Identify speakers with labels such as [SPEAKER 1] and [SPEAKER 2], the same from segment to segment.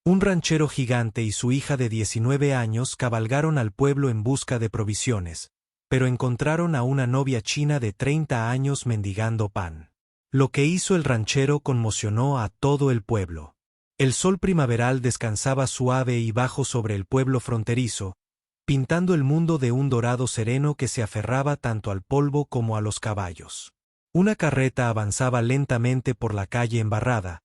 [SPEAKER 1] Un ranchero gigante y su hija de 19 años cabalgaron al pueblo en busca de provisiones, pero encontraron a una novia china de 30 años mendigando pan. Lo que hizo el ranchero conmocionó a todo el pueblo. El sol primaveral descansaba suave y bajo sobre el pueblo fronterizo, pintando el mundo de un dorado sereno que se aferraba tanto al polvo como a los caballos. Una carreta avanzaba lentamente por la calle embarrada,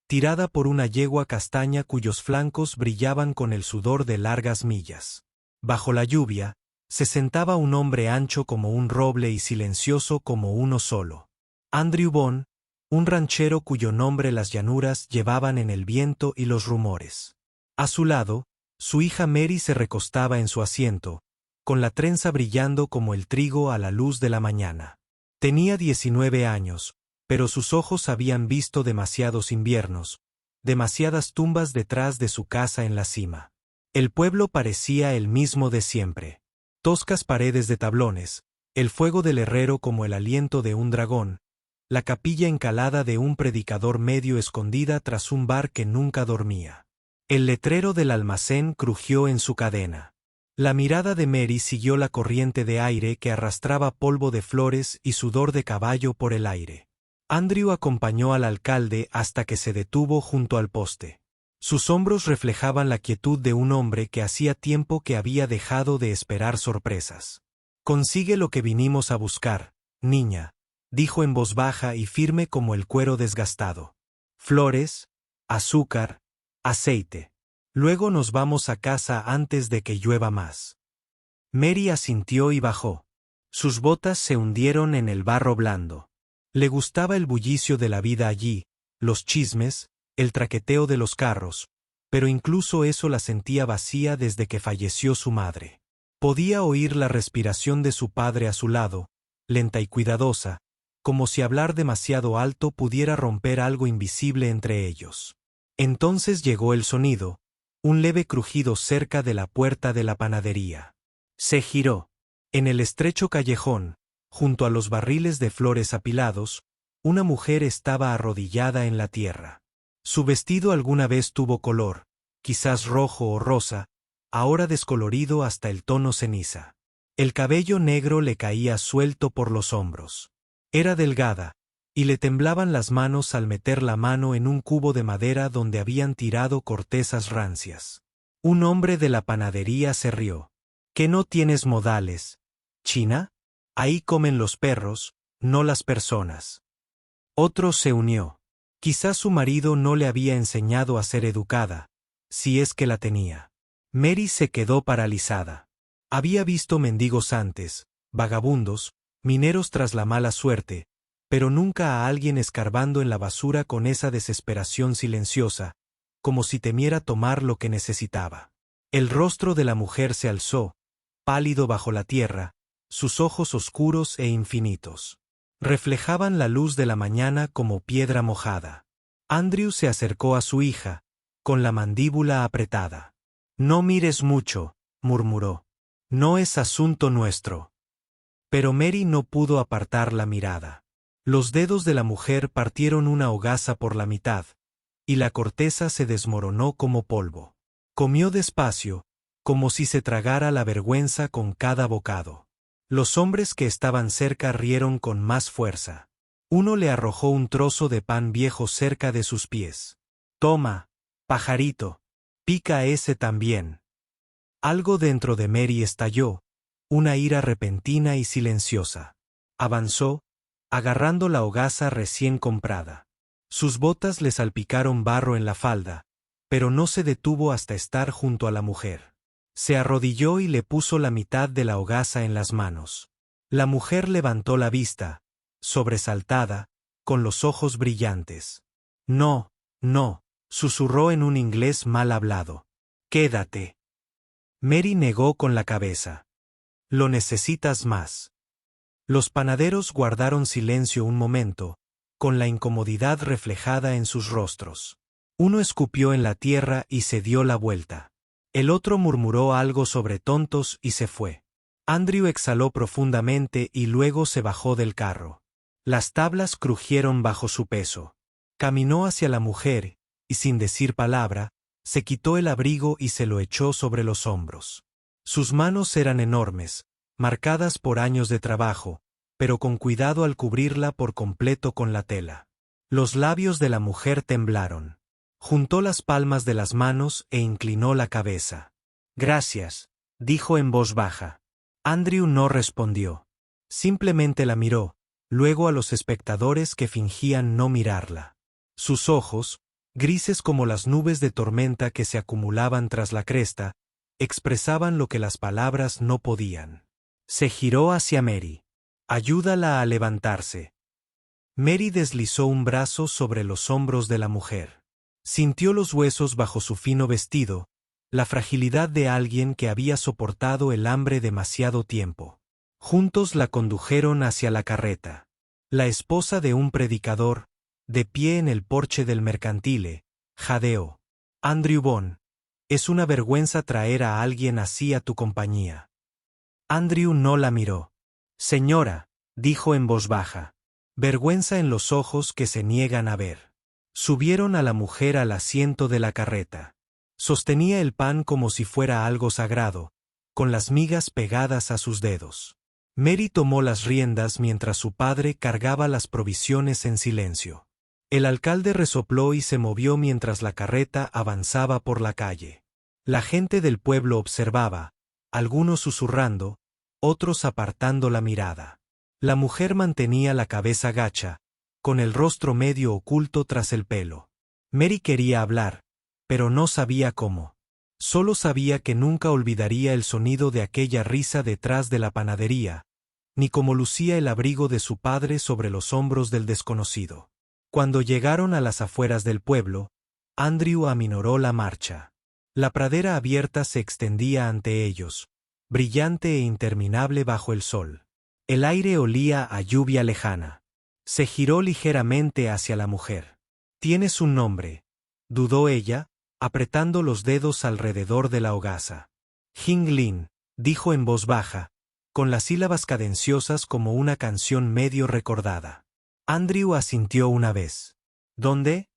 [SPEAKER 1] tirada por una yegua castaña cuyos flancos brillaban con el sudor de largas millas. Bajo la lluvia, se sentaba un hombre ancho como un roble y silencioso como uno solo. Andrew Bond, un ranchero cuyo nombre las llanuras llevaban en el viento y los rumores. A su lado, su hija Mary se recostaba en su asiento, con la trenza brillando como el trigo a la luz de la mañana. Tenía 19 años, pero sus ojos habían visto demasiados inviernos, demasiadas tumbas detrás de su casa en la cima. El pueblo parecía el mismo de siempre. Toscas paredes de tablones, el fuego del herrero como el aliento de un dragón, la capilla encalada de un predicador medio escondida tras un bar que nunca dormía. El letrero del almacén crujió en su cadena. La mirada de Mary siguió la corriente de aire que arrastraba polvo de flores y sudor de caballo por el aire. Andrew acompañó al alcalde hasta que se detuvo junto al poste. Sus hombros reflejaban la quietud de un hombre que hacía tiempo que había dejado de esperar sorpresas. «Consigue lo que vinimos a buscar, niña», dijo en voz baja y firme como el cuero desgastado. «Flores, azúcar, aceite. Luego nos vamos a casa antes de que llueva más». Mary asintió y bajó. Sus botas se hundieron en el barro blando. Le gustaba el bullicio de la vida allí, los chismes, el traqueteo de los carros, pero incluso eso la sentía vacía desde que falleció su madre. Podía oír la respiración de su padre a su lado, lenta y cuidadosa, como si hablar demasiado alto pudiera romper algo invisible entre ellos. Entonces llegó el sonido, un leve crujido cerca de la puerta de la panadería. Se giró. En el estrecho callejón, junto a los barriles de flores apilados, una mujer estaba arrodillada en la tierra. Su vestido alguna vez tuvo color, quizás rojo o rosa, ahora descolorido hasta el tono ceniza. El cabello negro le caía suelto por los hombros. Era delgada, y le temblaban las manos al meter la mano en un cubo de madera donde habían tirado cortezas rancias. Un hombre de la panadería se rió. «¿Que no tienes modales, China? Ahí comen los perros, no las personas». Otro se unió. Quizás su marido no le había enseñado a ser educada, si es que la tenía. Mary se quedó paralizada. Había visto mendigos antes, vagabundos, mineros tras la mala suerte, pero nunca a alguien escarbando en la basura con esa desesperación silenciosa, como si temiera tomar lo que necesitaba. El rostro de la mujer se alzó, pálido bajo la tierra, sus ojos oscuros e infinitos. Reflejaban la luz de la mañana como piedra mojada. Andrew se acercó a su hija, con la mandíbula apretada. «No mires mucho», murmuró. «No es asunto nuestro». Pero Mary no pudo apartar la mirada. Los dedos de la mujer partieron una hogaza por la mitad, y la corteza se desmoronó como polvo. Comió despacio, como si se tragara la vergüenza con cada bocado. Los hombres que estaban cerca rieron con más fuerza. Uno le arrojó un trozo de pan viejo cerca de sus pies. «Toma, pajarito, pica ese también». Algo dentro de Mary estalló, una ira repentina y silenciosa. Avanzó, agarrando la hogaza recién comprada. Sus botas le salpicaron barro en la falda, pero no se detuvo hasta estar junto a la mujer. Se arrodilló y le puso la mitad de la hogaza en las manos. La mujer levantó la vista, sobresaltada, con los ojos brillantes. «No, no», susurró en un inglés mal hablado. «Quédate». Mary negó con la cabeza. «Lo necesitas más». Los panaderos guardaron silencio un momento, con la incomodidad reflejada en sus rostros. Uno escupió en la tierra y se dio la vuelta. El otro murmuró algo sobre tontos y se fue. Andrew exhaló profundamente y luego se bajó del carro. Las tablas crujieron bajo su peso. Caminó hacia la mujer, y sin decir palabra, Se quitó el abrigo y se lo echó sobre los hombros. Sus manos eran enormes, marcadas por años de trabajo, pero con cuidado al cubrirla por completo con la tela. Los labios de la mujer temblaron. Juntó las palmas de las manos e inclinó la cabeza. «Gracias», dijo en voz baja. Andrew no respondió. Simplemente la miró, luego a los espectadores que fingían no mirarla. Sus ojos, grises como las nubes de tormenta que se acumulaban tras la cresta, expresaban lo que las palabras no podían. Se giró hacia Mary. «Ayúdala a levantarse». Mary deslizó un brazo sobre los hombros de la mujer. Sintió los huesos bajo su fino vestido, la fragilidad de alguien que había soportado el hambre demasiado tiempo. Juntos la condujeron hacia la carreta. La esposa de un predicador, de pie en el porche del mercantile, jadeó. «Andrew Bond, es una vergüenza traer a alguien así a tu compañía». Andrew no la miró. «Señora», dijo en voz baja. Vergüenza en los ojos que se niegan a ver. Subieron a la mujer al asiento de la carreta. Sostenía el pan como si fuera algo sagrado, con las migas pegadas a sus dedos. Mary tomó las riendas mientras su padre cargaba las provisiones en silencio. El alcalde resopló y se movió mientras la carreta avanzaba por la calle. La gente del pueblo observaba, algunos susurrando, otros apartando la mirada. La mujer mantenía la cabeza gacha, con el rostro medio oculto tras el pelo. Mary quería hablar, pero no sabía cómo. Solo sabía que nunca olvidaría el sonido de aquella risa detrás de la panadería, ni cómo lucía el abrigo de su padre sobre los hombros del desconocido. Cuando llegaron a las afueras del pueblo, Andrew aminoró la marcha. La pradera abierta se extendía ante ellos, brillante e interminable bajo el sol. El aire olía a lluvia lejana. Se giró ligeramente hacia la mujer. «¿Tienes un nombre?», dudó ella, apretando los dedos alrededor de la hogaza. «Hing Lin», dijo en voz baja, con las sílabas cadenciosas como una canción medio recordada. Andrew asintió una vez. «¿Dónde?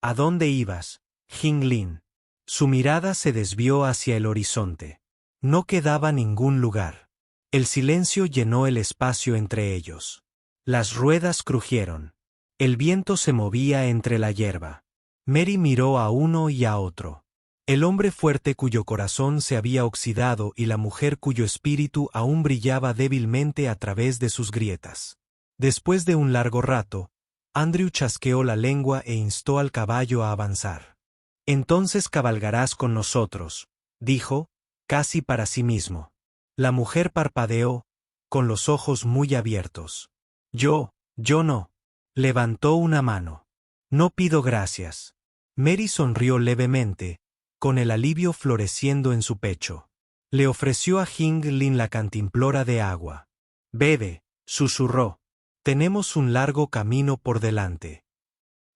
[SPEAKER 1] ¿A dónde ibas, Hing Lin?». Su mirada se desvió hacia el horizonte. No quedaba ningún lugar. El silencio llenó el espacio entre ellos. Las ruedas crujieron. El viento se movía entre la hierba. Mary miró a uno y a otro. El hombre fuerte cuyo corazón se había oxidado y la mujer cuyo espíritu aún brillaba débilmente a través de sus grietas. Después de un largo rato, Andrew chasqueó la lengua e instó al caballo a avanzar. «Entonces cabalgarás con nosotros», dijo, casi para sí mismo. La mujer parpadeó, con los ojos muy abiertos. Yo no». Levantó una mano. «No pido gracias». Mary sonrió levemente, con el alivio floreciendo en su pecho. Le ofreció a Hing Lin la cantimplora de agua. «Bebe», susurró. «Tenemos un largo camino por delante».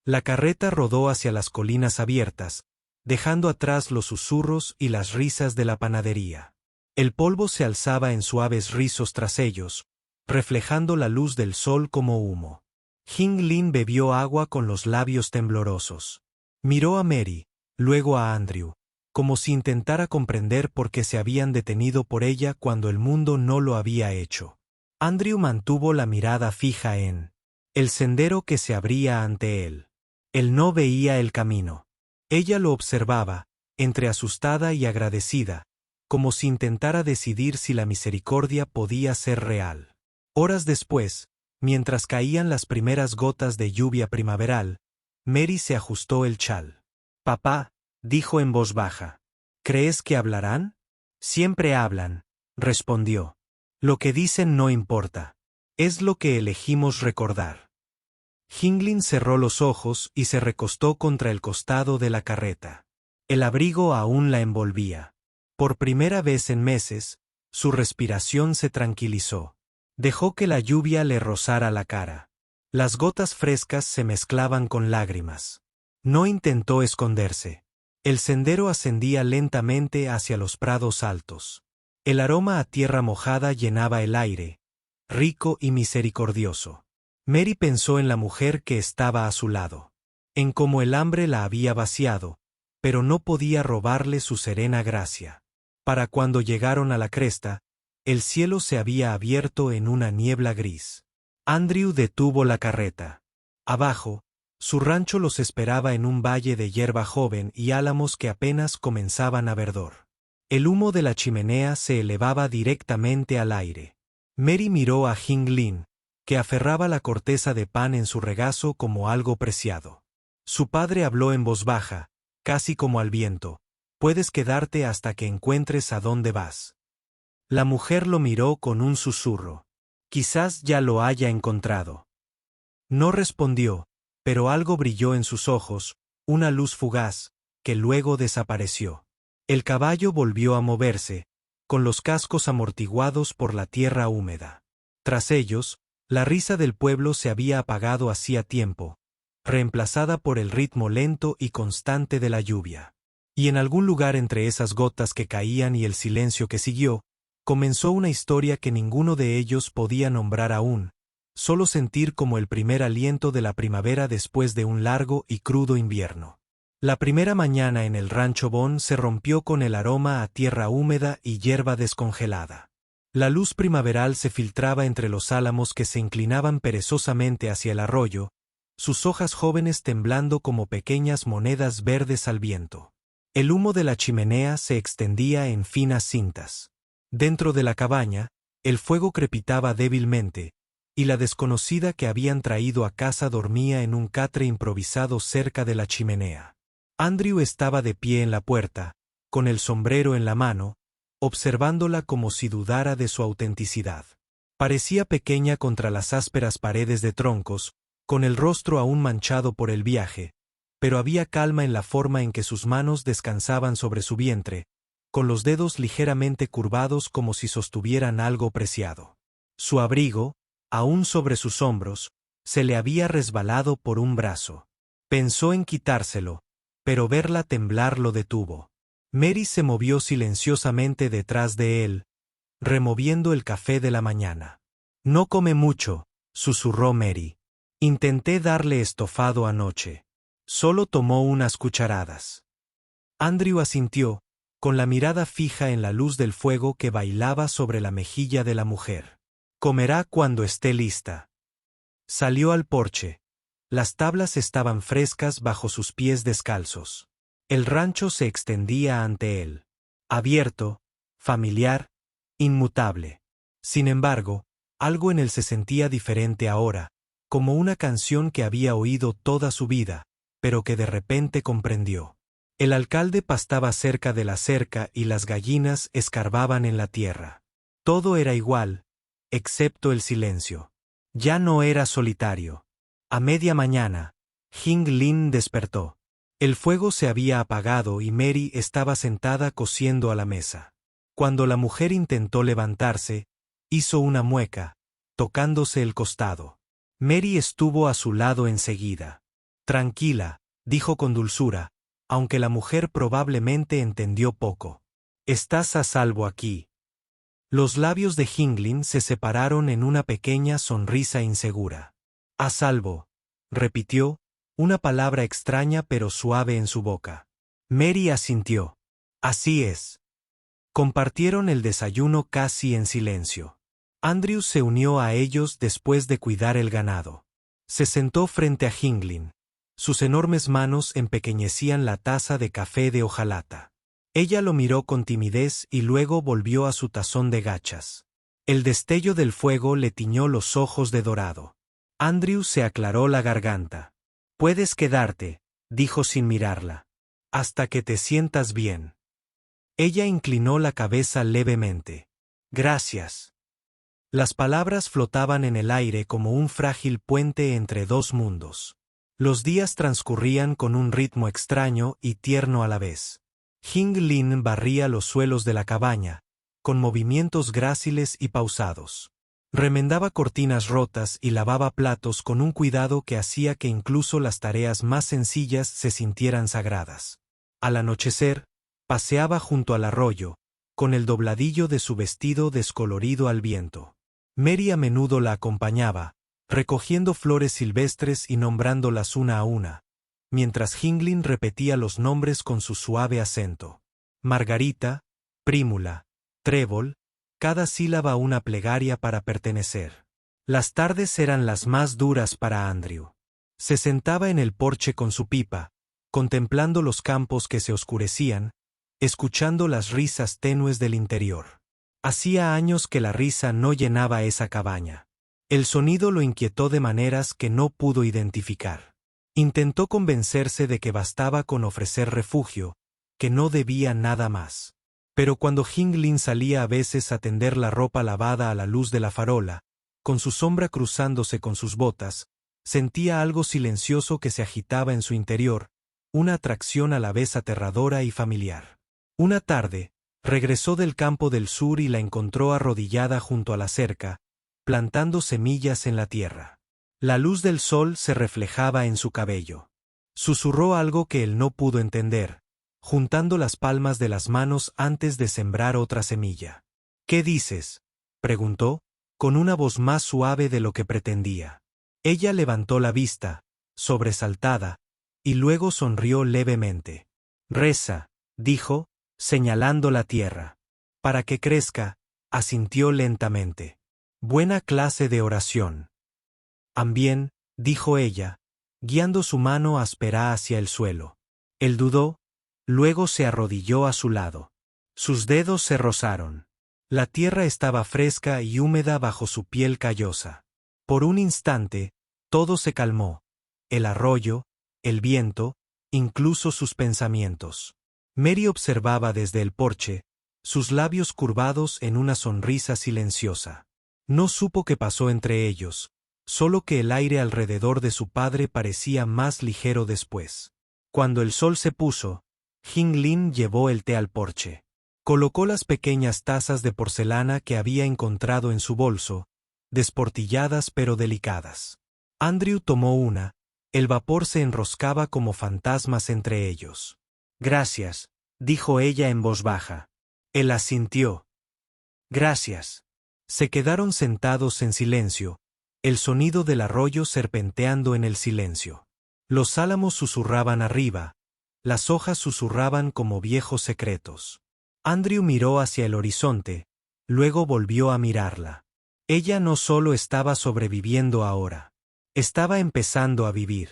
[SPEAKER 1] La carreta rodó hacia las colinas abiertas, dejando atrás los susurros y las risas de la panadería. El polvo se alzaba en suaves rizos tras ellos, reflejando la luz del sol como humo. Hing Lin bebió agua con los labios temblorosos. Miró a Mary, luego a Andrew, como si intentara comprender por qué se habían detenido por ella cuando el mundo no lo había hecho. Andrew mantuvo la mirada fija en el sendero que se abría ante él. Él no veía el camino. Ella lo observaba, entre asustada y agradecida, como si intentara decidir si la misericordia podía ser real. Horas después, mientras caían las primeras gotas de lluvia primaveral, Mary se ajustó el chal. «Papá», dijo en voz baja, «¿crees que hablarán?». «Siempre hablan», respondió. «Lo que dicen no importa. Es lo que elegimos recordar». Hing Lin cerró los ojos y se recostó contra el costado de la carreta. El abrigo aún la envolvía. Por primera vez en meses, su respiración se tranquilizó. Dejó que la lluvia le rozara la cara. Las gotas frescas se mezclaban con lágrimas. No intentó esconderse. El sendero ascendía lentamente hacia los prados altos. El aroma a tierra mojada llenaba el aire, rico y misericordioso. Mary pensó en la mujer que estaba a su lado, en cómo el hambre la había vaciado, pero no podía robarle su serena gracia. Para cuando llegaron a la cresta, el cielo se había abierto en una niebla gris. Andrew detuvo la carreta. Abajo, su rancho los esperaba en un valle de hierba joven y álamos que apenas comenzaban a verdor. El humo de la chimenea se elevaba directamente al aire. Mary miró a Hing Lin, que aferraba la corteza de pan en su regazo como algo preciado. Su padre habló en voz baja, casi como al viento: «Puedes quedarte hasta que encuentres a dónde vas». La mujer lo miró con un susurro. «Quizás ya lo haya encontrado». No respondió, pero algo brilló en sus ojos, una luz fugaz, que luego desapareció. El caballo volvió a moverse, con los cascos amortiguados por la tierra húmeda. Tras ellos, la risa del pueblo se había apagado hacía tiempo, reemplazada por el ritmo lento y constante de la lluvia. Y en algún lugar entre esas gotas que caían y el silencio que siguió, comenzó una historia que ninguno de ellos podía nombrar aún, solo sentir como el primer aliento de la primavera después de un largo y crudo invierno. La primera mañana en el rancho Bond se rompió con el aroma a tierra húmeda y hierba descongelada. La luz primaveral se filtraba entre los álamos que se inclinaban perezosamente hacia el arroyo, sus hojas jóvenes temblando como pequeñas monedas verdes al viento. El humo de la chimenea se extendía en finas cintas. Dentro de la cabaña, el fuego crepitaba débilmente, y la desconocida que habían traído a casa dormía en un catre improvisado cerca de la chimenea. Andrew estaba de pie en la puerta, con el sombrero en la mano, observándola como si dudara de su autenticidad. Parecía pequeña contra las ásperas paredes de troncos, con el rostro aún manchado por el viaje, pero había calma en la forma en que sus manos descansaban sobre su vientre, con los dedos ligeramente curvados como si sostuvieran algo preciado. Su abrigo, aún sobre sus hombros, se le había resbalado por un brazo. Pensó en quitárselo, pero verla temblar lo detuvo. Mary se movió silenciosamente detrás de él, removiendo el café de la mañana. «No come mucho», susurró Mary. «Intenté darle estofado anoche. Solo tomó unas cucharadas». Andrew asintió, con la mirada fija en la luz del fuego que bailaba sobre la mejilla de la mujer. «Comerá cuando esté lista». Salió al porche. Las tablas estaban frescas bajo sus pies descalzos. El rancho se extendía ante él. Abierto, familiar, inmutable. Sin embargo, algo en él se sentía diferente ahora, como una canción que había oído toda su vida, pero que de repente comprendió. El alcalde pastaba cerca de la cerca y las gallinas escarbaban en la tierra. Todo era igual, excepto el silencio. Ya no era solitario. A media mañana, Hing Lin despertó. El fuego se había apagado y Mary estaba sentada cosiendo a la mesa. Cuando la mujer intentó levantarse, hizo una mueca, tocándose el costado. Mary estuvo a su lado enseguida. «Tranquila», dijo con dulzura, aunque la mujer probablemente entendió poco. «Estás a salvo aquí». Los labios de Hing Lin se separaron en una pequeña sonrisa insegura. «A salvo», repitió, una palabra extraña pero suave en su boca. Mary asintió. «Así es». Compartieron el desayuno casi en silencio. Andrew se unió a ellos después de cuidar el ganado. Se sentó frente a Hing Lin. Sus enormes manos empequeñecían la taza de café de hojalata. Ella lo miró con timidez y luego volvió a su tazón de gachas. El destello del fuego le tiñó los ojos de dorado. Andrew se aclaró la garganta. «Puedes quedarte», dijo sin mirarla, «hasta que te sientas bien». Ella inclinó la cabeza levemente. «Gracias». Las palabras flotaban en el aire como un frágil puente entre dos mundos. Los días transcurrían con un ritmo extraño y tierno a la vez. Hing Lin barría los suelos de la cabaña, con movimientos gráciles y pausados. Remendaba cortinas rotas y lavaba platos con un cuidado que hacía que incluso las tareas más sencillas se sintieran sagradas. Al anochecer, paseaba junto al arroyo, con el dobladillo de su vestido descolorido al viento. Mary a menudo la acompañaba, recogiendo flores silvestres y nombrándolas una a una, mientras Hinglin repetía los nombres con su suave acento. Margarita, Prímula, Trébol, cada sílaba una plegaria para pertenecer. Las tardes eran las más duras para Andrew. Se sentaba en el porche con su pipa, contemplando los campos que se oscurecían, escuchando las risas tenues del interior. Hacía años que la risa no llenaba esa cabaña. El sonido lo inquietó de maneras que no pudo identificar. Intentó convencerse de que bastaba con ofrecer refugio, que no debía nada más. Pero cuando Hinglin salía a veces a tender la ropa lavada a la luz de la farola, con su sombra cruzándose con sus botas, sentía algo silencioso que se agitaba en su interior, una atracción a la vez aterradora y familiar. Una tarde, regresó del campo del sur y la encontró arrodillada junto a la cerca, plantando semillas en la tierra. La luz del sol se reflejaba en su cabello. Susurró algo que él no pudo entender, juntando las palmas de las manos antes de sembrar otra semilla. «¿Qué dices?», preguntó, con una voz más suave de lo que pretendía. Ella levantó la vista, sobresaltada, y luego sonrió levemente. «Reza», dijo, señalando la tierra. «Para que crezca», asintió lentamente. «Buena clase de oración». «Ambien», dijo ella, guiando su mano áspera hacia el suelo. Él dudó, luego se arrodilló a su lado. Sus dedos se rozaron. La tierra estaba fresca y húmeda bajo su piel callosa. Por un instante, todo se calmó: el arroyo, el viento, incluso sus pensamientos. Mary observaba desde el porche, sus labios curvados en una sonrisa silenciosa. No supo qué pasó entre ellos, solo que el aire alrededor de su padre parecía más ligero después. Cuando el sol se puso, Hinglin llevó el té al porche. Colocó las pequeñas tazas de porcelana que había encontrado en su bolso, desportilladas pero delicadas. Andrew tomó una, el vapor se enroscaba como fantasmas entre ellos. «Gracias», dijo ella en voz baja. Él asintió. «Gracias». Se quedaron sentados en silencio, el sonido del arroyo serpenteando en el silencio. Los álamos susurraban arriba, las hojas susurraban como viejos secretos. Andrew miró hacia el horizonte, luego volvió a mirarla. Ella no solo estaba sobreviviendo ahora, estaba empezando a vivir.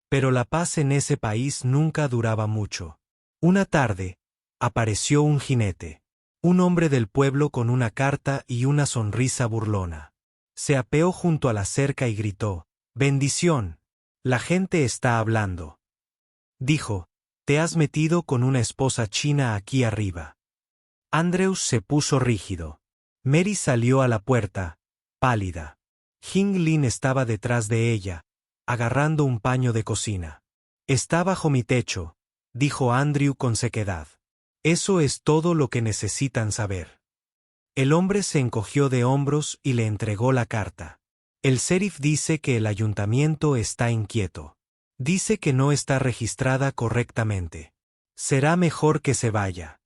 [SPEAKER 1] Pero la paz en ese país nunca duraba mucho. Una tarde, apareció un jinete. Un hombre del pueblo con una carta y una sonrisa burlona. Se apeó junto a la cerca y gritó: «¡Bendición! La gente está hablando». Dijo: «Te has metido con una esposa china aquí arriba». Andrews se puso rígido. Mary salió a la puerta, pálida. Hinglin estaba detrás de ella, agarrando un paño de cocina. «Está bajo mi techo», dijo Andrew con sequedad. «Eso es todo lo que necesitan saber». El hombre se encogió de hombros y le entregó la carta. «El sheriff dice que el ayuntamiento está inquieto. Dice que no está registrada correctamente. Será mejor que se vaya».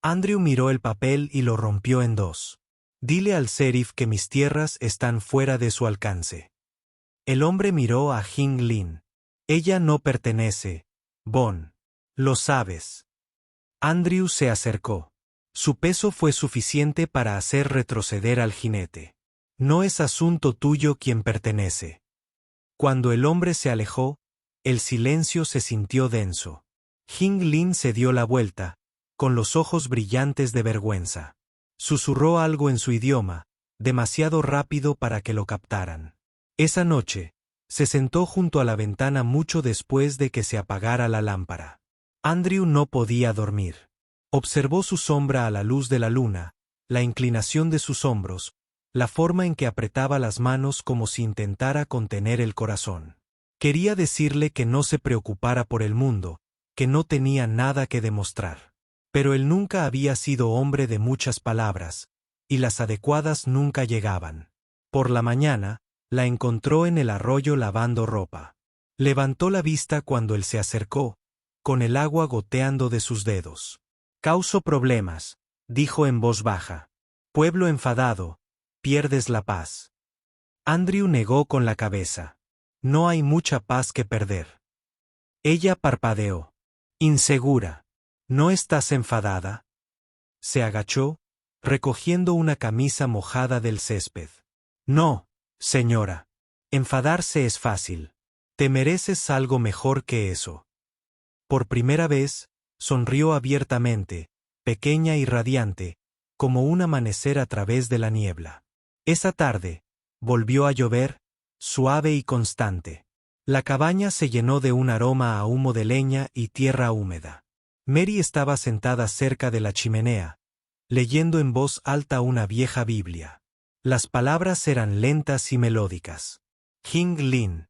[SPEAKER 1] Andrew miró el papel y lo rompió en dos. «Dile al sheriff que mis tierras están fuera de su alcance». El hombre miró a Hinglin. «Ella no pertenece, Bon. Lo sabes». Andrew se acercó. Su peso fue suficiente para hacer retroceder al jinete. «No es asunto tuyo quién pertenece». Cuando el hombre se alejó, el silencio se sintió denso. Hinglin se dio la vuelta, con los ojos brillantes de vergüenza. Susurró algo en su idioma, demasiado rápido para que lo captaran. Esa noche, se sentó junto a la ventana mucho después de que se apagara la lámpara. Andrew no podía dormir. Observó su sombra a la luz de la luna, la inclinación de sus hombros, la forma en que apretaba las manos como si intentara contener el corazón. Quería decirle que no se preocupara por el mundo, que no tenía nada que demostrar. Pero él nunca había sido hombre de muchas palabras, y las adecuadas nunca llegaban. Por la mañana, la encontró en el arroyo lavando ropa. Levantó la vista cuando él se acercó, con el agua goteando de sus dedos. «Causo problemas», dijo en voz baja. «Pueblo enfadado, pierdes la paz». Andrew negó con la cabeza. «No hay mucha paz que perder». Ella parpadeó. Insegura. ¿No estás enfadada? Se agachó, recogiendo una camisa mojada del césped. No, señora. Enfadarse es fácil. Te mereces algo mejor que eso. Por primera vez, sonrió abiertamente, pequeña y radiante, como un amanecer a través de la niebla. Esa tarde, volvió a llover, suave y constante. La cabaña se llenó de un aroma a humo de leña y tierra húmeda. Mary estaba sentada cerca de la chimenea, leyendo en voz alta una vieja Biblia. Las palabras eran lentas y melódicas. Hing Lin.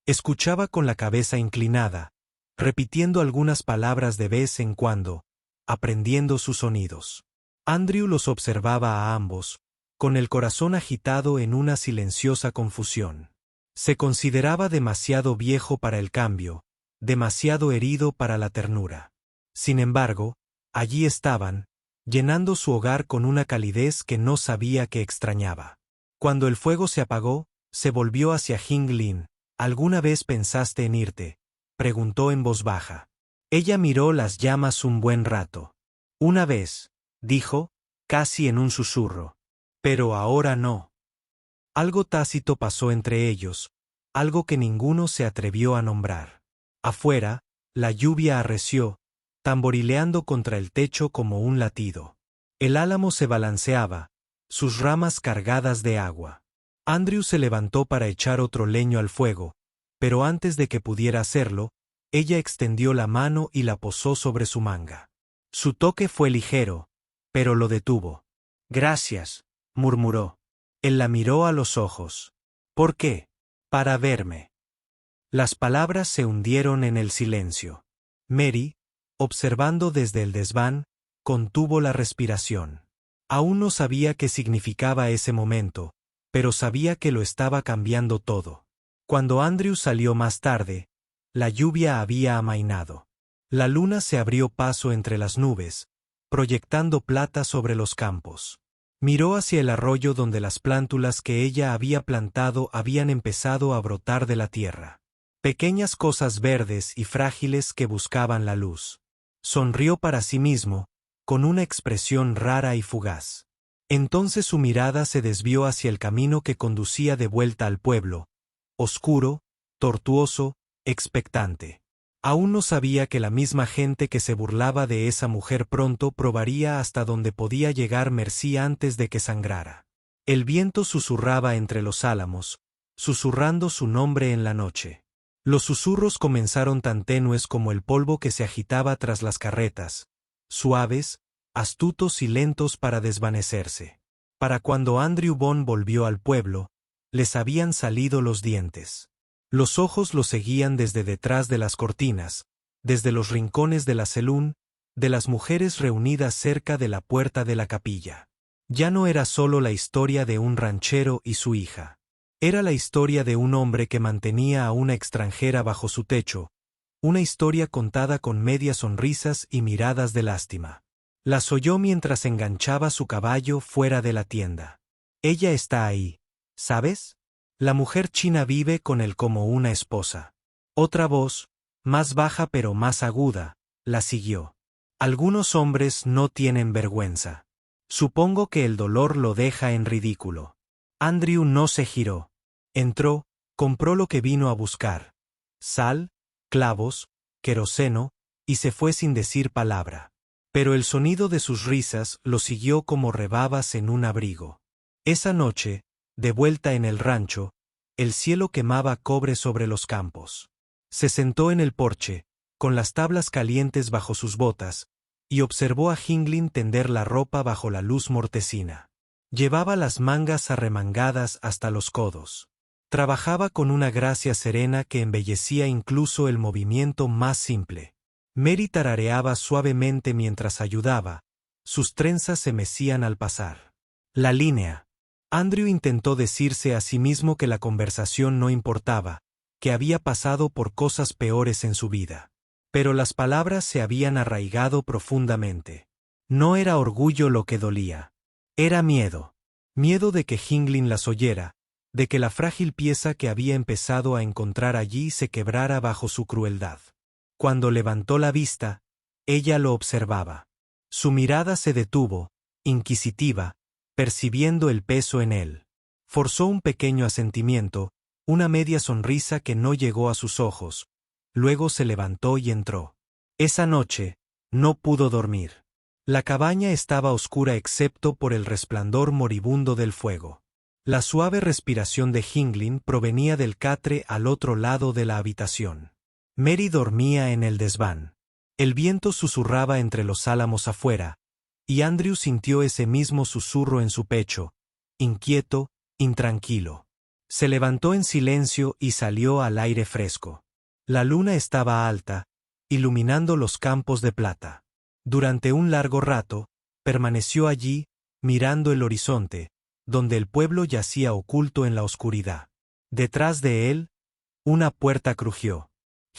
[SPEAKER 1] Escuchaba con la cabeza inclinada, repitiendo algunas palabras de vez en cuando, aprendiendo sus sonidos. Andrew los observaba a ambos, con el corazón agitado en una silenciosa confusión. Se consideraba demasiado viejo para el cambio, demasiado herido para la ternura. Sin embargo, allí estaban, llenando su hogar con una calidez que no sabía que extrañaba. Cuando el fuego se apagó, se volvió hacia Hing Lin. ¿Alguna vez pensaste en irte?, preguntó en voz baja. Ella miró las llamas un buen rato. Una vez, dijo, casi en un susurro. Pero ahora no. Algo tácito pasó entre ellos, algo que ninguno se atrevió a nombrar. Afuera, la lluvia arreció, tamborileando contra el techo como un latido. El álamo se balanceaba, sus ramas cargadas de agua. Andrew se levantó para echar otro leño al fuego, pero antes de que pudiera hacerlo, ella extendió la mano y la posó sobre su manga. Su toque fue ligero, pero lo detuvo. Gracias, murmuró. Él la miró a los ojos. ¿Por qué? Para verme. Las palabras se hundieron en el silencio. Mary, observando desde el desván, contuvo la respiración. Aún no sabía qué significaba ese momento, pero sabía que lo estaba cambiando todo. Cuando Andrew salió más tarde, la lluvia había amainado. La luna se abrió paso entre las nubes, proyectando plata sobre los campos. Miró hacia el arroyo donde las plántulas que ella había plantado habían empezado a brotar de la tierra. Pequeñas cosas verdes y frágiles que buscaban la luz. Sonrió para sí mismo, con una expresión rara y fugaz. Entonces su mirada se desvió hacia el camino que conducía de vuelta al pueblo, oscuro, tortuoso, expectante. Aún no sabía que la misma gente que se burlaba de esa mujer pronto probaría hasta dónde podía llegar Mercy antes de que sangrara. El viento susurraba entre los álamos, susurrando su nombre en la noche. Los susurros comenzaron tan tenues como el polvo que se agitaba tras las carretas, suaves, astutos y lentos para desvanecerse. Para cuando Andrew Bond volvió al pueblo, les habían salido los dientes. Los ojos lo seguían desde detrás de las cortinas, desde los rincones de la celún, de las mujeres reunidas cerca de la puerta de la capilla. Ya no era solo la historia de un ranchero y su hija. Era la historia de un hombre que mantenía a una extranjera bajo su techo, una historia contada con medias sonrisas y miradas de lástima. Las oyó mientras enganchaba su caballo fuera de la tienda. Ella está ahí, ¿sabes? La mujer china vive con él como una esposa. Otra voz, más baja pero más aguda, la siguió. Algunos hombres no tienen vergüenza. Supongo que el dolor lo deja en ridículo. Andrew no se giró. Entró, compró lo que vino a buscar: sal, clavos, queroseno, y se fue sin decir palabra. Pero el sonido de sus risas lo siguió como rebabas en un abrigo. Esa noche, de vuelta en el rancho, el cielo quemaba cobre sobre los campos. Se sentó en el porche, con las tablas calientes bajo sus botas, y observó a Hing Lin tender la ropa bajo la luz mortecina. Llevaba las mangas arremangadas hasta los codos. Trabajaba con una gracia serena que embellecía incluso el movimiento más simple. Mary tarareaba suavemente mientras ayudaba, sus trenzas se mecían al pasar. La línea. Andrew intentó decirse a sí mismo que la conversación no importaba, que había pasado por cosas peores en su vida. Pero las palabras se habían arraigado profundamente. No era orgullo lo que dolía. Era miedo. Miedo de que Hing Lin las oyera, de que la frágil pieza que había empezado a encontrar allí se quebrara bajo su crueldad. Cuando levantó la vista, ella lo observaba. Su mirada se detuvo, inquisitiva, percibiendo el peso en él. Forzó un pequeño asentimiento, una media sonrisa que no llegó a sus ojos. Luego se levantó y entró. Esa noche, no pudo dormir. La cabaña estaba oscura excepto por el resplandor moribundo del fuego. La suave respiración de Hinglin provenía del catre al otro lado de la habitación. Mary dormía en el desván. El viento susurraba entre los álamos afuera, y Andrew sintió ese mismo susurro en su pecho, inquieto, intranquilo. Se levantó en silencio y salió al aire fresco. La luna estaba alta, iluminando los campos de plata. Durante un largo rato, permaneció allí, mirando el horizonte, donde el pueblo yacía oculto en la oscuridad. Detrás de él, una puerta crujió.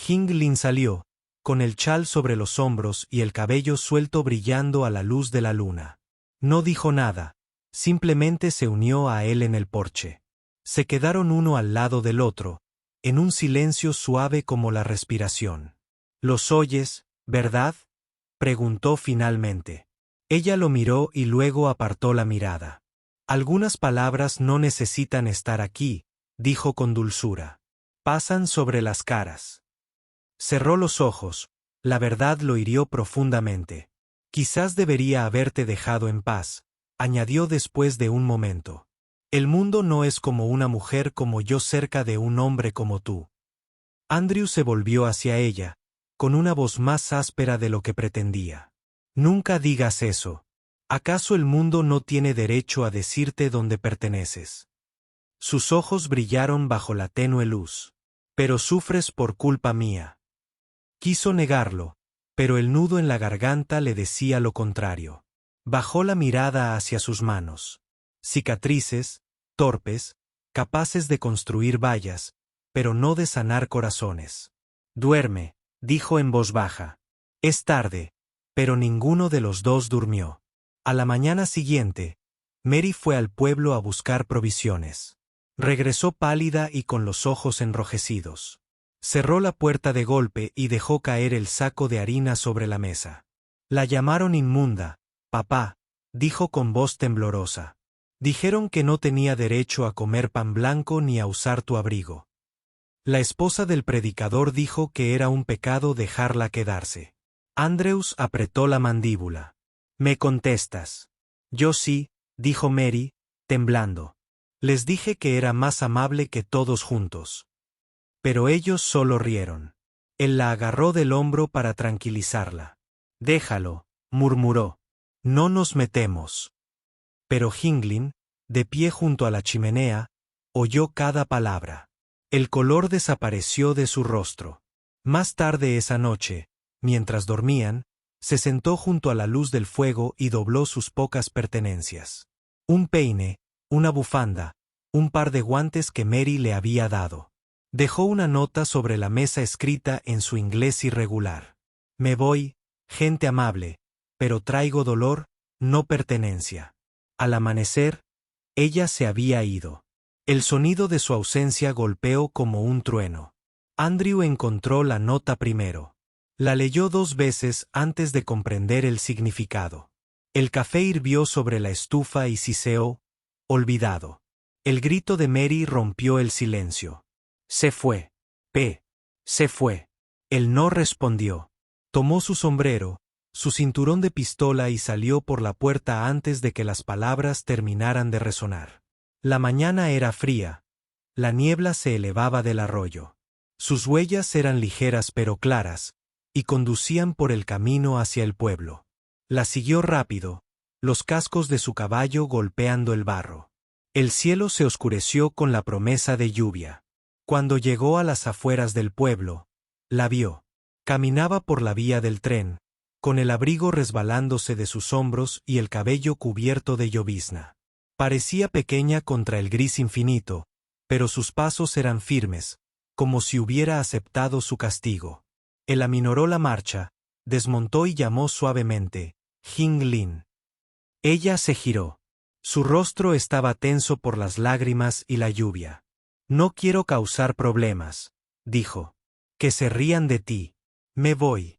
[SPEAKER 1] Hinglin salió, con el chal sobre los hombros y el cabello suelto brillando a la luz de la luna. No dijo nada, simplemente se unió a él en el porche. Se quedaron uno al lado del otro, en un silencio suave como la respiración. «¿Los oyes, verdad?», preguntó finalmente. Ella lo miró y luego apartó la mirada. «Algunas palabras no necesitan estar aquí», dijo con dulzura. «Pasan sobre las caras». Cerró los ojos, la verdad lo hirió profundamente. «Quizás debería haberte dejado en paz», añadió después de un momento. «El mundo no es como una mujer como yo cerca de un hombre como tú». Andrew se volvió hacia ella, con una voz más áspera de lo que pretendía. «Nunca digas eso. ¿Acaso el mundo no tiene derecho a decirte dónde perteneces?» Sus ojos brillaron bajo la tenue luz. «Pero sufres por culpa mía». Quiso negarlo, pero el nudo en la garganta le decía lo contrario. Bajó la mirada hacia sus manos. Cicatrices, torpes, capaces de construir vallas, pero no de sanar corazones. «Duerme», dijo en voz baja. «Es tarde», pero ninguno de los dos durmió. A la mañana siguiente, Mary fue al pueblo a buscar provisiones. Regresó pálida y con los ojos enrojecidos. Cerró la puerta de golpe y dejó caer el saco de harina sobre la mesa. «La llamaron inmunda, papá», dijo con voz temblorosa. «Dijeron que no tenía derecho a comer pan blanco ni a usar tu abrigo». La esposa del predicador dijo que era un pecado dejarla quedarse. Andrews apretó la mandíbula. «¿Me contestas?» «Yo sí», dijo Mary, temblando. «Les dije que era más amable que todos juntos». Pero ellos solo rieron. Él la agarró del hombro para tranquilizarla. «Déjalo», murmuró. «No nos metemos». Pero Hinglin, de pie junto a la chimenea, oyó cada palabra. El color desapareció de su rostro. Más tarde esa noche, mientras dormían, se sentó junto a la luz del fuego y dobló sus pocas pertenencias. Un peine, una bufanda, un par de guantes que Mary le había dado. Dejó una nota sobre la mesa escrita en su inglés irregular. «Me voy, gente amable, pero traigo dolor, no pertenencia». Al amanecer, ella se había ido. El sonido de su ausencia golpeó como un trueno. Andrew encontró la nota primero. La leyó 2 veces antes de comprender el significado. El café hirvió sobre la estufa y siseó, olvidado. El grito de Mary rompió el silencio. «Se fue. Se fue». Él no respondió. Tomó su sombrero, su cinturón de pistola y salió por la puerta antes de que las palabras terminaran de resonar. La mañana era fría. La niebla se elevaba del arroyo. Sus huellas eran ligeras pero claras, y conducían por el camino hacia el pueblo. La siguió rápido, los cascos de su caballo golpeando el barro. El cielo se oscureció con la promesa de lluvia. Cuando llegó a las afueras del pueblo, la vio. Caminaba por la vía del tren, con el abrigo resbalándose de sus hombros y el cabello cubierto de llovizna. Parecía pequeña contra el gris infinito, pero sus pasos eran firmes, como si hubiera aceptado su castigo. Él aminoró la marcha, desmontó y llamó suavemente, «Hinglin». Ella se giró. Su rostro estaba tenso por las lágrimas y la lluvia. No quiero causar problemas, dijo. Que se rían de ti. Me voy.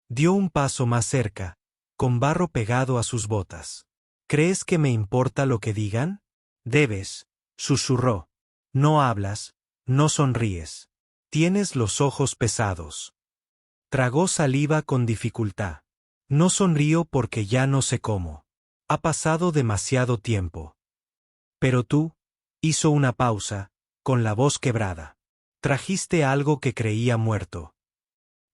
[SPEAKER 1] Dio un paso más cerca, con barro pegado a sus botas. ¿Crees que me importa lo que digan? Debes, susurró. No hablas, no sonríes. Tienes los ojos pesados. Tragó saliva con dificultad. No sonrío porque ya no sé cómo. Ha pasado demasiado tiempo. Pero tú, hizo una pausa, con la voz quebrada. Trajiste algo que creía muerto.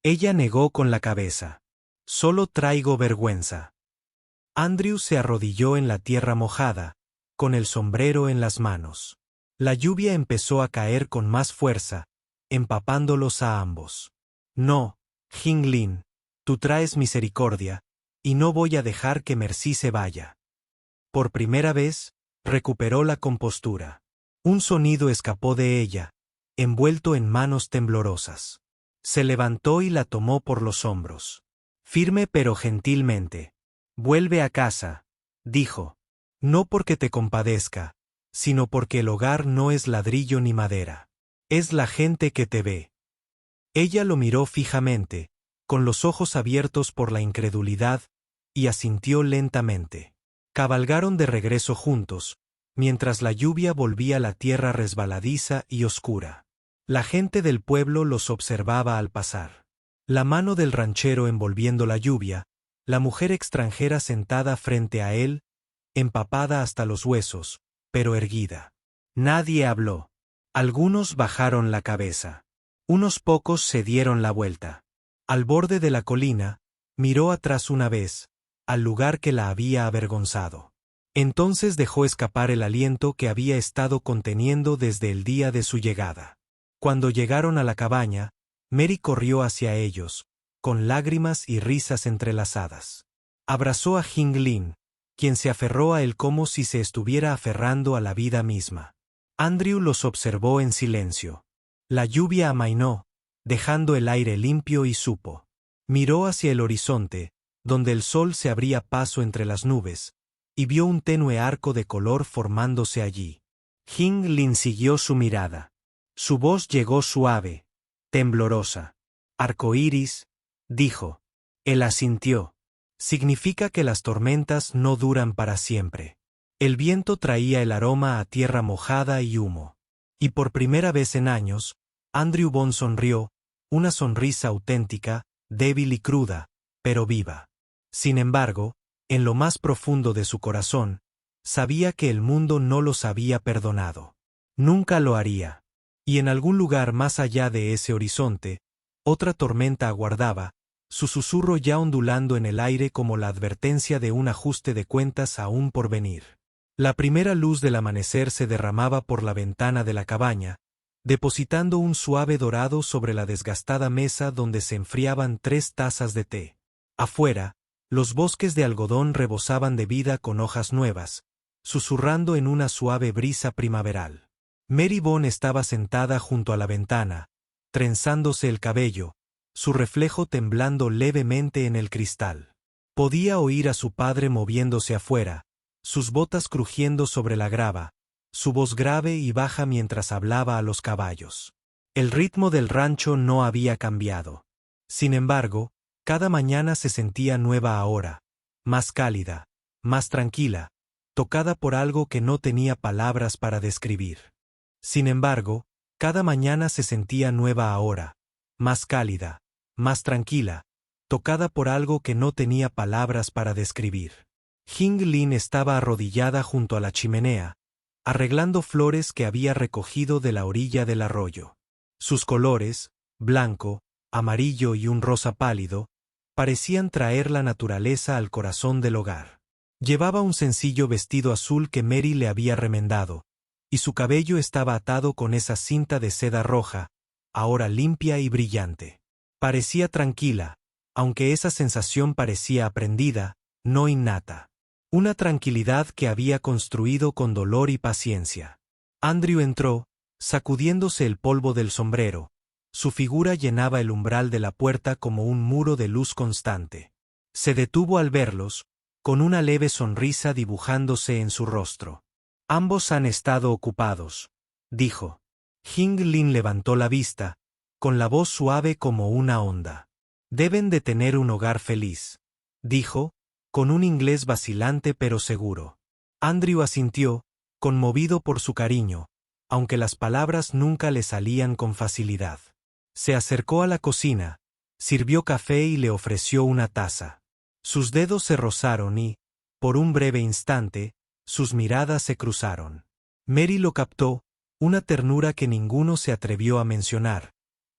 [SPEAKER 1] Ella negó con la cabeza. Solo traigo vergüenza. Andrew se arrodilló en la tierra mojada, con el sombrero en las manos. La lluvia empezó a caer con más fuerza, empapándolos a ambos. No, Jinglin, tú traes misericordia, y no voy a dejar que Mercy se vaya. Por primera vez, recuperó la compostura. Un sonido escapó de ella, envuelto en manos temblorosas. Se levantó y la tomó por los hombros. Firme pero gentilmente. Vuelve a casa, dijo. No porque te compadezca, sino porque el hogar no es ladrillo ni madera. Es la gente que te ve. Ella lo miró fijamente, con los ojos abiertos por la incredulidad, y asintió lentamente. Cabalgaron de regreso juntos, mientras la lluvia volvía la tierra resbaladiza y oscura. La gente del pueblo los observaba al pasar. La mano del ranchero envolviendo la lluvia, la mujer extranjera sentada frente a él, empapada hasta los huesos, pero erguida. Nadie habló. Algunos bajaron la cabeza. Unos pocos se dieron la vuelta. Al borde de la colina, miró atrás una vez, al lugar que la había avergonzado. Entonces dejó escapar el aliento que había estado conteniendo desde el día de su llegada. Cuando llegaron a la cabaña, Mary corrió hacia ellos, con lágrimas y risas entrelazadas. Abrazó a Jinglin, quien se aferró a él como si se estuviera aferrando a la vida misma. Andrew los observó en silencio. La lluvia amainó, dejando el aire limpio y supo. Miró hacia el horizonte, donde el sol se abría paso entre las nubes, y vio un tenue arco de color formándose allí. Jinglin siguió su mirada. Su voz llegó suave, temblorosa. Arcoíris, dijo. Él asintió. Significa que las tormentas no duran para siempre. El viento traía el aroma a tierra mojada y humo. Y por primera vez en años, Andrew Bond sonrió, una sonrisa auténtica, débil y cruda, pero viva. Sin embargo, en lo más profundo de su corazón, sabía que el mundo no los había perdonado. Nunca lo haría. Y en algún lugar más allá de ese horizonte, otra tormenta aguardaba, su susurro ya ondulando en el aire como la advertencia de un ajuste de cuentas aún por venir. La primera luz del amanecer se derramaba por la ventana de la cabaña, depositando un suave dorado sobre la desgastada mesa donde se enfriaban 3 tazas de té. Afuera, los bosques de algodón rebosaban de vida con hojas nuevas, susurrando en una suave brisa primaveral. Mary Bond estaba sentada junto a la ventana, trenzándose el cabello, su reflejo temblando levemente en el cristal. Podía oír a su padre moviéndose afuera, sus botas crujiendo sobre la grava, su voz grave y baja mientras hablaba a los caballos. El ritmo del rancho no había cambiado. Sin embargo, cada mañana se sentía nueva ahora, más cálida, más tranquila, tocada por algo que no tenía palabras para describir. Sin embargo, cada mañana se sentía nueva ahora, más cálida, más tranquila, tocada por algo que no tenía palabras para describir. Jinglin estaba arrodillada junto a la chimenea, arreglando flores que había recogido de la orilla del arroyo. Sus colores, blanco, amarillo y un rosa pálido, parecían traer la naturaleza al corazón del hogar. Llevaba un sencillo vestido azul que Mary le había remendado, y su cabello estaba atado con esa cinta de seda roja, ahora limpia y brillante. Parecía tranquila, aunque esa sensación parecía aprendida, no innata. Una tranquilidad que había construido con dolor y paciencia. Andrew entró, sacudiéndose el polvo del sombrero. Su figura llenaba el umbral de la puerta como un muro de luz constante. Se detuvo al verlos, con una leve sonrisa dibujándose en su rostro. Ambos han estado ocupados, dijo. Hing Lin levantó la vista, con la voz suave como una onda. Deben de tener un hogar feliz, dijo, con un inglés vacilante pero seguro. Andrew asintió, conmovido por su cariño, aunque las palabras nunca le salían con facilidad. Se acercó a la cocina, sirvió café y le ofreció una taza. Sus dedos se rozaron y, por un breve instante, sus miradas se cruzaron. Mary lo captó, una ternura que ninguno se atrevió a mencionar,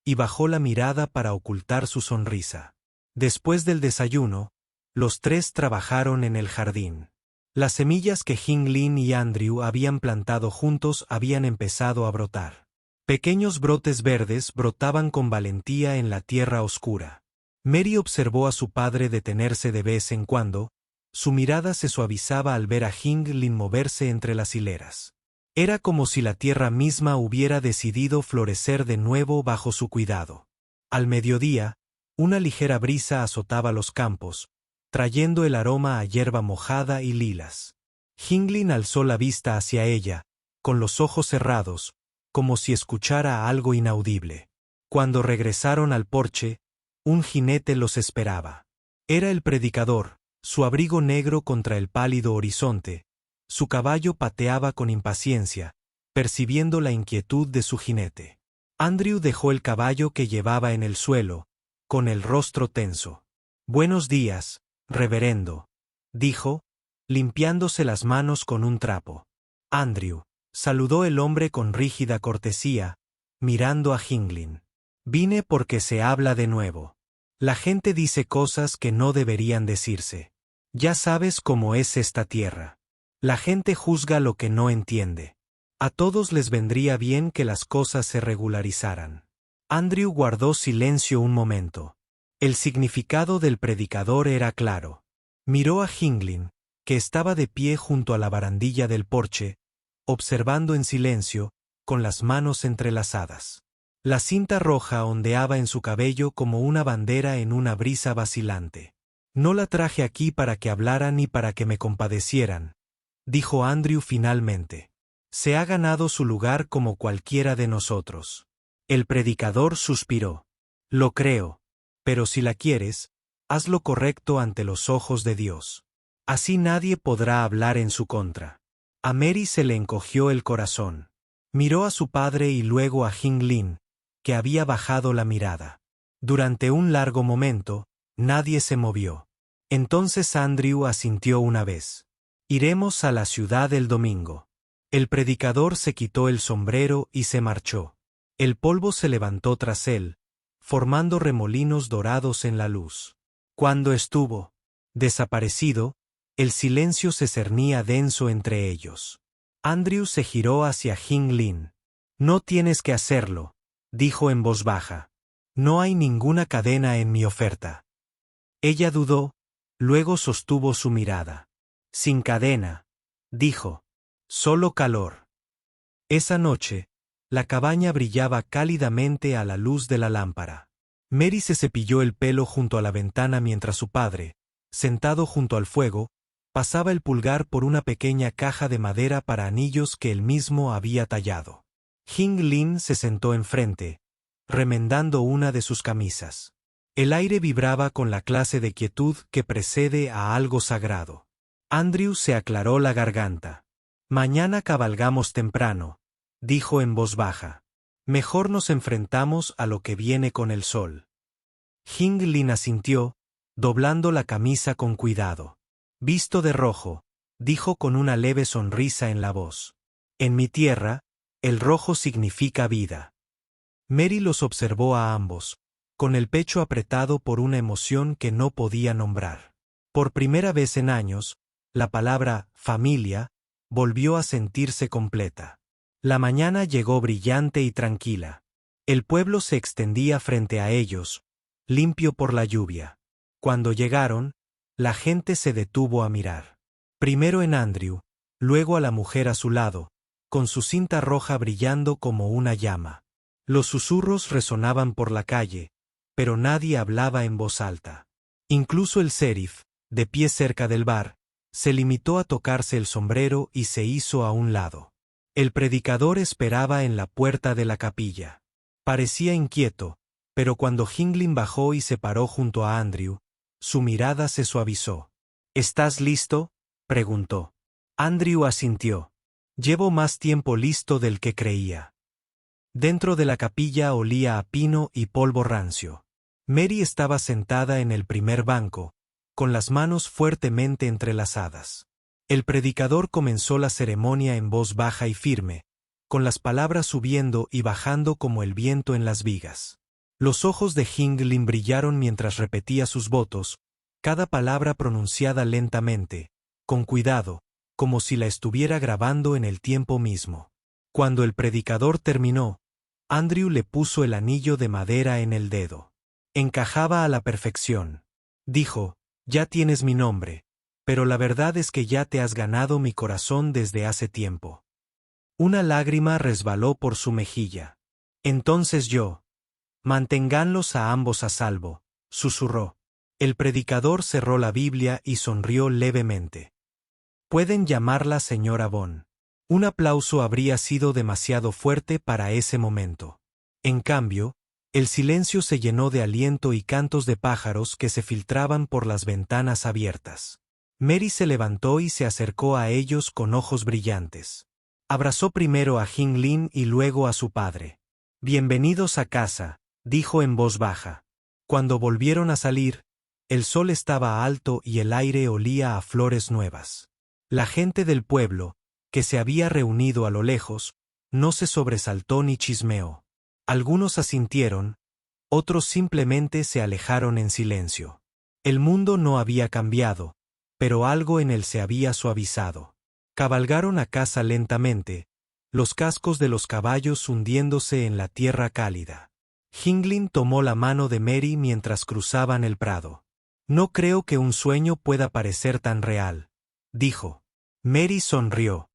[SPEAKER 1] y bajó la mirada para ocultar su sonrisa. Después del desayuno, los tres trabajaron en el jardín. Las semillas que Hing Lin y Andrew habían plantado juntos habían empezado a brotar. Pequeños brotes verdes brotaban con valentía en la tierra oscura. Mary observó a su padre detenerse de vez en cuando, su mirada se suavizaba al ver a Hing Lin moverse entre las hileras. Era como si la tierra misma hubiera decidido florecer de nuevo bajo su cuidado. Al mediodía, una ligera brisa azotaba los campos, trayendo el aroma a hierba mojada y lilas. Hing Lin alzó la vista hacia ella, con los ojos cerrados, como si escuchara algo inaudible. Cuando regresaron al porche, un jinete los esperaba. Era el predicador, su abrigo negro contra el pálido horizonte. Su caballo pateaba con impaciencia, percibiendo la inquietud de su jinete. Andrew dejó el caballo que llevaba en el suelo, con el rostro tenso. «Buenos días, reverendo», dijo, limpiándose las manos con un trapo. «Andrew», saludó el hombre con rígida cortesía, mirando a Hing Lin. «Vine porque se habla de nuevo. La gente dice cosas que no deberían decirse. Ya sabes cómo es esta tierra. La gente juzga lo que no entiende. A todos les vendría bien que las cosas se regularizaran». Andrew guardó silencio un momento. El significado del predicador era claro. Miró a Hing Lin, que estaba de pie junto a la barandilla del porche, observando en silencio, con las manos entrelazadas. La cinta roja ondeaba en su cabello como una bandera en una brisa vacilante. «No la traje aquí para que hablaran ni para que me compadecieran», dijo Andrew finalmente. «Se ha ganado su lugar como cualquiera de nosotros». El predicador suspiró. «Lo creo. Pero si la quieres, haz lo correcto ante los ojos de Dios. Así nadie podrá hablar en su contra». A Mary se le encogió el corazón. Miró a su padre y luego a Hing Lin, que había bajado la mirada. Durante un largo momento, nadie se movió. Entonces Andrew asintió una vez. «Iremos a la ciudad el domingo». El predicador se quitó el sombrero y se marchó. El polvo se levantó tras él, formando remolinos dorados en la luz. Cuando estuvo desaparecido, el silencio se cernía denso entre ellos. Andrew se giró hacia Hing Lin. «No tienes que hacerlo», dijo en voz baja. «No hay ninguna cadena en mi oferta». Ella dudó, luego sostuvo su mirada. «Sin cadena», dijo. «Solo calor». Esa noche, la cabaña brillaba cálidamente a la luz de la lámpara. Mary se cepilló el pelo junto a la ventana mientras su padre, sentado junto al fuego, pasaba el pulgar por una pequeña caja de madera para anillos que él mismo había tallado. Hing Lin se sentó enfrente, remendando una de sus camisas. El aire vibraba con la clase de quietud que precede a algo sagrado. Andrew se aclaró la garganta. «Mañana cabalgamos temprano», dijo en voz baja. «Mejor nos enfrentamos a lo que viene con el sol». Hing Lin asintió, doblando la camisa con cuidado. «Visto de rojo», dijo con una leve sonrisa en la voz. «En mi tierra, el rojo significa vida». Mary los observó a ambos, con el pecho apretado por una emoción que no podía nombrar. Por primera vez en años, la palabra «familia» volvió a sentirse completa. La mañana llegó brillante y tranquila. El pueblo se extendía frente a ellos, limpio por la lluvia. Cuando llegaron, la gente se detuvo a mirar. Primero en Andrew, luego a la mujer a su lado, con su cinta roja brillando como una llama. Los susurros resonaban por la calle, pero nadie hablaba en voz alta. Incluso el sheriff, de pie cerca del bar, se limitó a tocarse el sombrero y se hizo a un lado. El predicador esperaba en la puerta de la capilla. Parecía inquieto, pero cuando Hinglin bajó y se paró junto a Andrew, su mirada se suavizó. ¿Estás listo?, preguntó. Andrew asintió. Llevo más tiempo listo del que creía. Dentro de la capilla olía a pino y polvo rancio. Mary estaba sentada en el primer banco, con las manos fuertemente entrelazadas. El predicador comenzó la ceremonia en voz baja y firme, con las palabras subiendo y bajando como el viento en las vigas. Los ojos de Hinglin brillaron mientras repetía sus votos, cada palabra pronunciada lentamente, con cuidado, como si la estuviera grabando en el tiempo mismo. Cuando el predicador terminó, Andrew le puso el anillo de madera en el dedo. Encajaba a la perfección. Dijo, «Ya tienes mi nombre, pero la verdad es que ya te has ganado mi corazón desde hace tiempo». Una lágrima resbaló por su mejilla. «Entonces manténganlos a ambos a salvo», susurró. El predicador cerró la Biblia y sonrió levemente. «Pueden llamarla señora Bond». Un aplauso habría sido demasiado fuerte para ese momento. En cambio, el silencio se llenó de aliento y cantos de pájaros que se filtraban por las ventanas abiertas. Mary se levantó y se acercó a ellos con ojos brillantes. Abrazó primero a Hinglin y luego a su padre. «Bienvenidos a casa», dijo en voz baja. Cuando volvieron a salir, el sol estaba alto y el aire olía a flores nuevas. La gente del pueblo, que se había reunido a lo lejos, no se sobresaltó ni chismeó. Algunos asintieron, otros simplemente se alejaron en silencio. El mundo no había cambiado, pero algo en él se había suavizado. Cabalgaron a casa lentamente, los cascos de los caballos hundiéndose en la tierra cálida. Hinglin tomó la mano de Mary mientras cruzaban el prado. «No creo que un sueño pueda parecer tan real», dijo. Mary sonrió.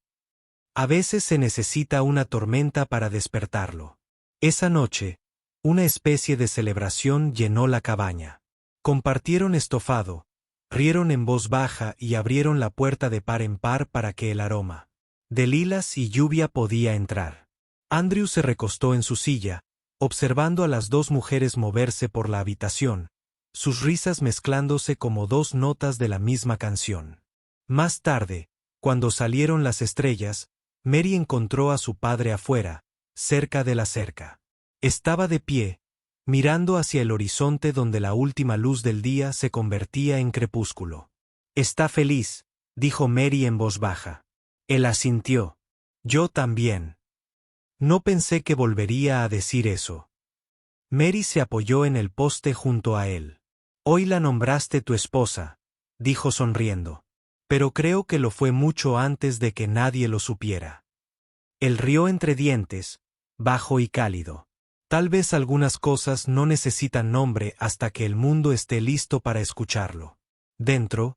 [SPEAKER 1] «A veces se necesita una tormenta para despertarlo». Esa noche, una especie de celebración llenó la cabaña. Compartieron estofado, rieron en voz baja y abrieron la puerta de par en par para que el aroma de lilas y lluvia podía entrar. Andrew se recostó en su silla, observando a las dos mujeres moverse por la habitación, sus risas mezclándose como dos notas de la misma canción. Más tarde, cuando salieron las estrellas, Mary encontró a su padre afuera, cerca de la cerca. Estaba de pie, mirando hacia el horizonte donde la última luz del día se convertía en crepúsculo. «Está feliz», dijo Mary en voz baja. Él asintió. «Yo también». No pensé que volvería a decir eso. Mary se apoyó en el poste junto a él. «Hoy la nombraste tu esposa», dijo sonriendo. «Pero creo que lo fue mucho antes de que nadie lo supiera». Él rió entre dientes, bajo y cálido. «Tal vez algunas cosas no necesitan nombre hasta que el mundo esté listo para escucharlo». Dentro,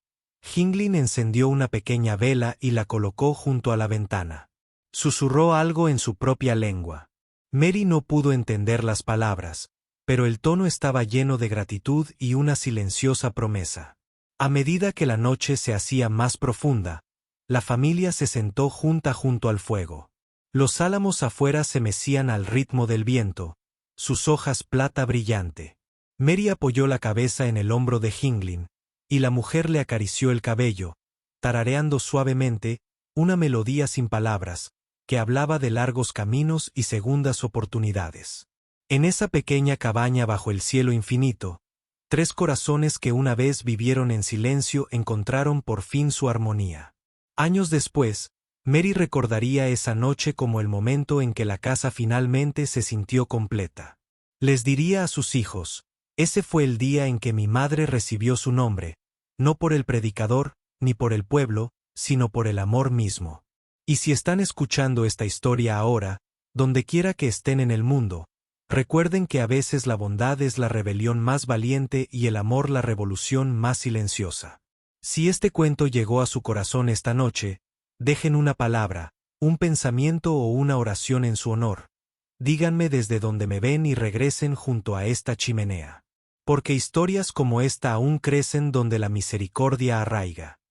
[SPEAKER 1] Hinglin encendió una pequeña vela y la colocó junto a la ventana. Susurró algo en su propia lengua. Mary no pudo entender las palabras, pero el tono estaba lleno de gratitud y una silenciosa promesa. A medida que la noche se hacía más profunda, la familia se sentó junto al fuego. Los álamos afuera se mecían al ritmo del viento, sus hojas plata brillante. Mary apoyó la cabeza en el hombro de Hinglin, y la mujer le acarició el cabello, tarareando suavemente una melodía sin palabras, que hablaba de largos caminos y segundas oportunidades. En esa pequeña cabaña bajo el cielo infinito, tres corazones que una vez vivieron en silencio encontraron por fin su armonía. Años después, Mary recordaría esa noche como el momento en que la casa finalmente se sintió completa. Les diría a sus hijos, «Ese fue el día en que mi madre recibió su nombre, no por el predicador, ni por el pueblo, sino por el amor mismo». Y si están escuchando esta historia ahora, donde quiera que estén en el mundo, recuerden que a veces la bondad es la rebelión más valiente y el amor la revolución más silenciosa. Si este cuento llegó a su corazón esta noche, dejen una palabra, un pensamiento o una oración en su honor. Díganme desde donde me ven y regresen junto a esta chimenea. Porque historias como esta aún crecen donde la misericordia arraiga.